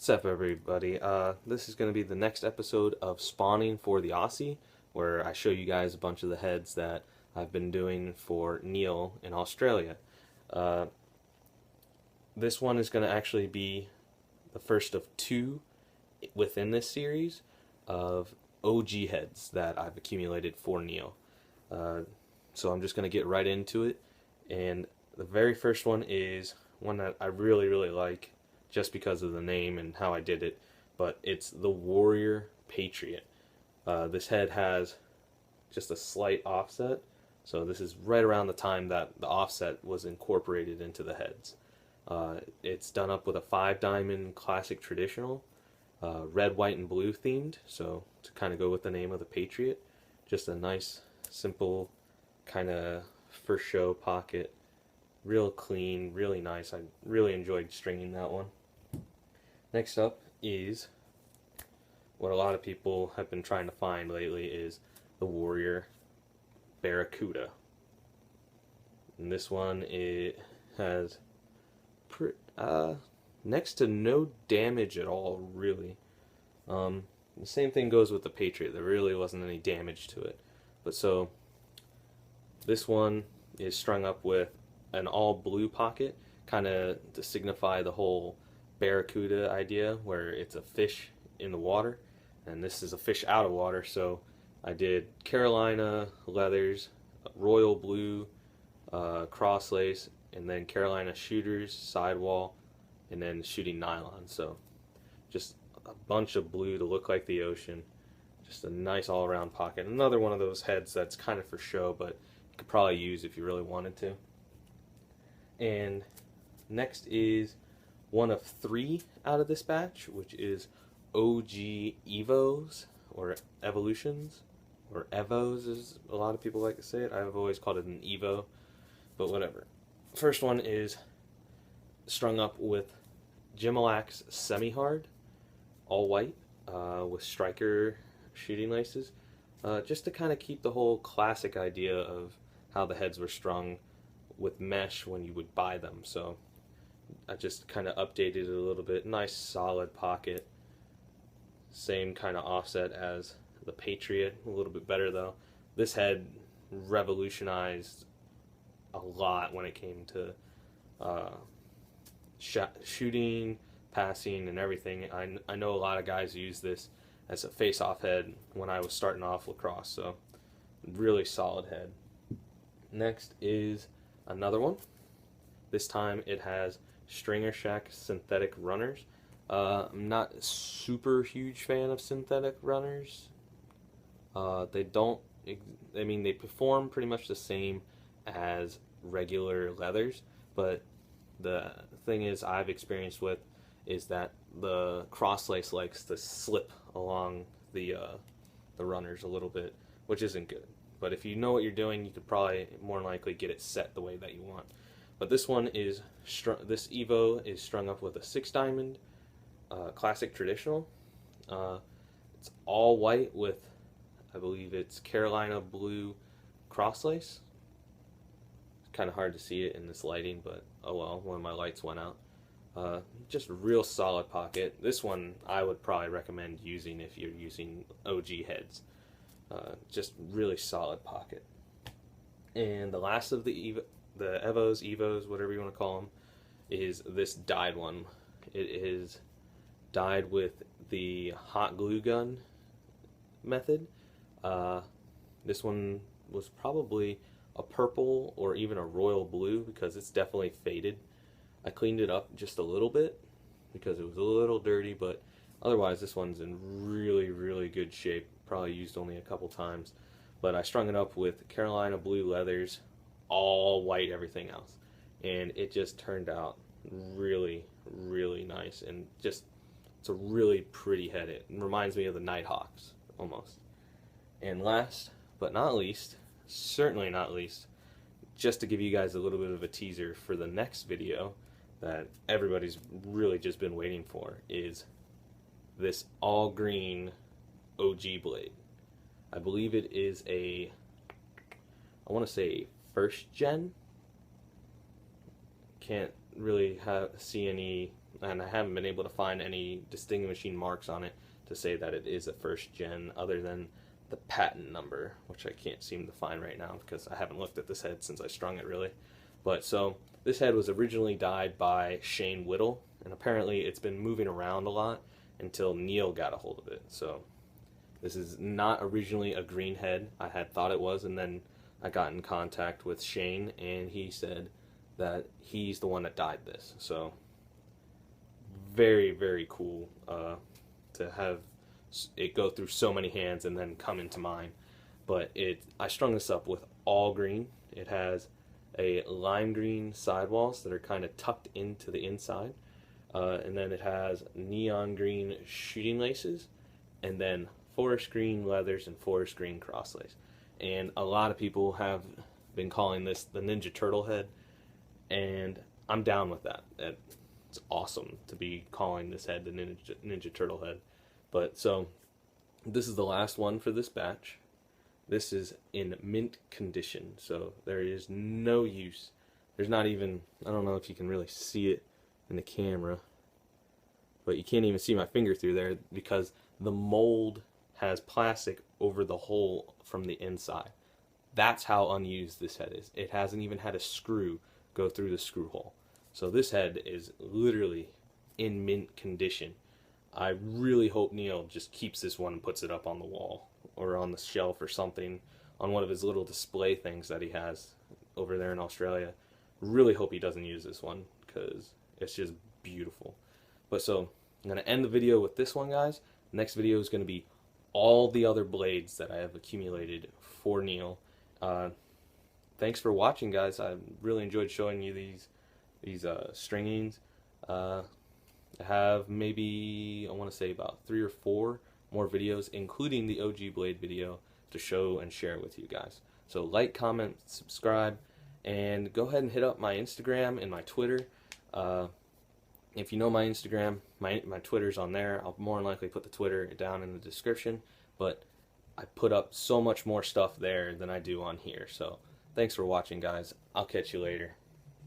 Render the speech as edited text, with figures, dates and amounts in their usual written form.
What's up, everybody? This is going to be the next episode of Spawning for the Aussie, where I show you guys a bunch of the heads that I've been doing for Neil in Australia. Uh, this one is going to actually be the first of two within this series of OG heads that I've accumulated for Neil. Uh, so I'm just going to get right into it, and the very first one is one that I really like just because of the name and how I did it, but it's the Warrior Patriot. This head has just a slight offset, so this is right around the time that the offset was incorporated into the heads. It's done up with a 5-diamond classic traditional, red, white, and blue themed, so to kind of go with the name of the Patriot. Just a nice, simple, kind of for show pocket. Real clean, really nice. I really enjoyed stringing that one. Next up is what a lot of people have been trying to find lately is the Warrior Barracuda. And this one, it has next to no damage at all, really. The same thing goes with the Patriot. There really wasn't any damage to it. But so, this one is strung up with an all blue pocket, kind of to signify the whole barracuda idea, where it's a fish in the water, and this is a fish out of water. So I did Carolina leathers, royal blue, cross lace, and then Carolina shooters, sidewall, and then shooting nylon. So just a bunch of blue to look like the ocean. Just a nice all-around pocket. Another one of those heads that's kind of for show, but you could probably use if you really wanted to. And next is one of 3 out of this batch, which is OG Evos, or Evolutions, or Evos as a lot of people like to say it. I've always called it an Evo, but whatever. First one is strung up with Gimalax Semi-Hard, all white, with striker shooting laces, just to kind of keep the whole classic idea of how the heads were strung with mesh when you would buy them. So I just kind of updated it a little bit. Nice solid pocket. Same kind of offset as the Patriot, a little bit better though. This head revolutionized a lot when it came to shooting, passing, and everything. I know a lot of guys use this as a face-off head when I was starting off lacrosse, so really solid head. Next is another one. This time it has Stringer Shack synthetic runners. I'm not a super huge fan of synthetic runners. They perform pretty much the same as regular leathers, but the thing is I've experienced with is that the cross lace likes to slip along the runners a little bit, which isn't good. But if you know what you're doing, you could probably more than likely get it set the way that you want. But this one is this Evo is strung up with a 6-diamond classic traditional. It's all white with, I believe it's Carolina blue cross lace. It's kind of hard to see it in this lighting, but oh well, one of my lights went out. Just a real solid pocket. This one I would probably recommend using if you're using OG heads. Just really solid pocket. And the last of the Evos, whatever you want to call them, is this dyed one. It is dyed with the hot glue gun method. This one was probably a purple or even a royal blue because it's definitely faded. I cleaned it up just a little bit because it was a little dirty, but otherwise this one's in really good shape. Probably used only a couple times, but I strung it up with Carolina blue leathers, all white everything else, and it just turned out really nice, and just it's a really pretty head. It reminds me of the Nighthawks almost. And last but not least, certainly not least, just to give you guys a little bit of a teaser for the next video that everybody's really just been waiting for, is this all green OG blade. I believe it is I want to say first gen. Can't really see any and I haven't been able to find any distinguishing marks on it to say that it is a first gen, other than the patent number, which I can't seem to find right now because I haven't looked at this head since I strung it really. But so this head was originally dyed by Shane Whittle, and apparently it's been moving around a lot until Neil got a hold of it. So this is not originally a green head. I had thought it was, and then I got in contact with Shane, and he said that he's the one that dyed this. So very, very cool to have it go through so many hands and then come into mine. But I strung this up with all green. It has a lime green sidewalls that are kind of tucked into the inside, and then it has neon green shooting laces, and then forest green leathers and forest green crosslace. And a lot of people have been calling this the Ninja Turtle head, and I'm down with that. It's awesome to be calling this head the Ninja Turtle head. But so this is the last one for this batch. This is in mint condition, so there is no use. There's not even, I don't know if you can really see it in the camera, but you can't even see my finger through there because the mold has plastic over the hole from the inside. That's how unused this head is. It hasn't even had a screw go through the screw hole. So this head is literally in mint condition. I really hope Neil just keeps this one and puts it up on the wall or on the shelf or something on one of his little display things that he has over there in Australia. Really hope he doesn't use this one because it's just beautiful. But so I'm going to end the video with this one, guys. Next video is going to be all the other blades that I have accumulated for Neil. Thanks for watching, guys. I really enjoyed showing you these stringings. I have maybe, I want to say about 3 or 4 more videos, including the OG blade video, to show and share with you guys. So like, comment, subscribe, and go ahead and hit up my Instagram and my Twitter. If you know my Instagram, my Twitter's on there. I'll more than likely put the Twitter down in the description, but I put up so much more stuff there than I do on here. So thanks for watching, guys. I'll catch you later.